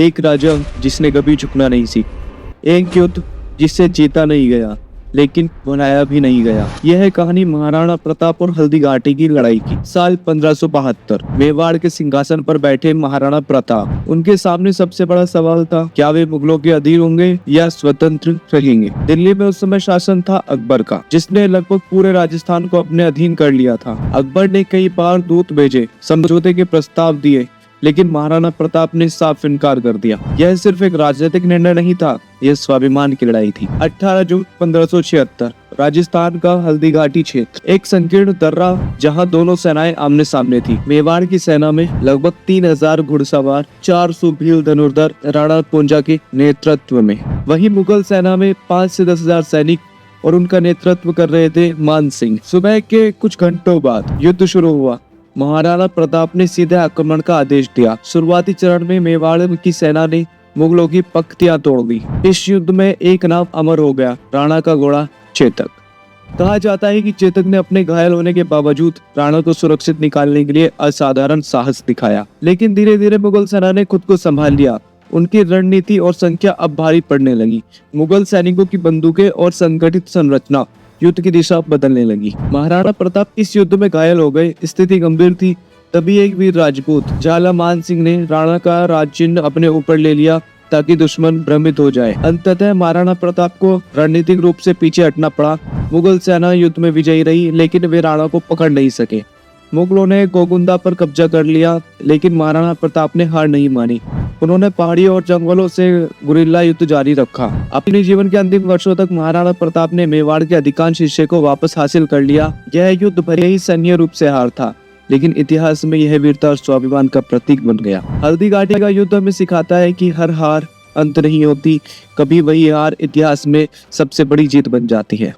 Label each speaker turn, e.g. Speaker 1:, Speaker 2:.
Speaker 1: एक राजा जिसने कभी झुकना नहीं सीखा, एक युद्ध जिससे जीता नहीं गया लेकिन बनाया भी नहीं गया। यह है कहानी महाराणा प्रताप और हल्दीघाटी की लड़ाई की। साल 1572 मेवाड़ के सिंहासन पर बैठे महाराणा प्रताप। उनके सामने सबसे बड़ा सवाल था, क्या वे मुगलों के अधीन होंगे या स्वतंत्र रहेंगे। दिल्ली में उस समय शासन था अकबर का, जिसने लगभग पूरे राजस्थान को अपने अधीन कर लिया था। अकबर ने कई बार दूत भेजे, समझौते के प्रस्ताव दिए, लेकिन महाराणा प्रताप ने साफ इनकार कर दिया। यह सिर्फ एक राजनीतिक निर्णय नहीं था, यह स्वाभिमान की लड़ाई थी। 18 जून 1576 राजस्थान का हल्दीघाटी क्षेत्र, एक संकीर्ण दर्रा जहां दोनों सेनाएं आमने सामने थी। मेवाड़ की सेना में लगभग 3000 घुड़सवार, 400 भील धनुर्धर राणा कुंजा के नेतृत्व में। वहीं मुगल सेना में 5 से 10,000 सैनिक और उनका नेतृत्व कर रहे थे मान सिंह। सुबह के कुछ घंटों बाद युद्ध शुरू हुआ। महाराणा प्रताप ने सीधे आक्रमण का आदेश दिया। शुरुआती चरण में मेवाड़ की सेना ने मुगलों की पंक्तियां तोड़ दी। इस युद्ध में एक नाम अमर हो गया, राणा का घोड़ा चेतक। कहा जाता है कि चेतक ने अपने घायल होने के बावजूद राणा को सुरक्षित निकालने के लिए असाधारण साहस दिखाया। लेकिन धीरे धीरे मुगल सेना ने खुद को संभाल लिया। उनकी रणनीति और संख्या अब भारी पड़ने लगी। मुगल सैनिकों की बंदूकें और संगठित संरचना युद्ध की दिशा बदलने लगी। महाराणा प्रताप इस युद्ध में घायल हो गए, स्थिति गंभीर थी। तभी एक वीर राजपूत झाला मान सिंह ने राणा का राजचिन्ह अपने ऊपर ले लिया ताकि दुश्मन भ्रमित हो जाए। अंततः महाराणा प्रताप को रणनीतिक रूप से पीछे हटना पड़ा। मुगल सेना युद्ध में विजयी रही, लेकिन वे राणा को पकड़ नहीं सके। मुगलों ने गोगुंदा पर कब्जा कर लिया, लेकिन महाराणा प्रताप ने हार नहीं मानी। उन्होंने पहाड़ियों और जंगलों से गुरिल्ला युद्ध जारी रखा। अपने जीवन के अंतिम वर्षों तक महाराणा प्रताप ने मेवाड़ के अधिकांश हिस्से को वापस हासिल कर लिया। यह युद्ध भले ही सैन्य रूप से हार था, लेकिन इतिहास में यह वीरता और स्वाभिमान का प्रतीक बन गया। हल्दीघाटी का युद्ध हमें सिखाता है कि हर हार अंत नहीं होती, कभी वही हार इतिहास में सबसे बड़ी जीत बन जाती है।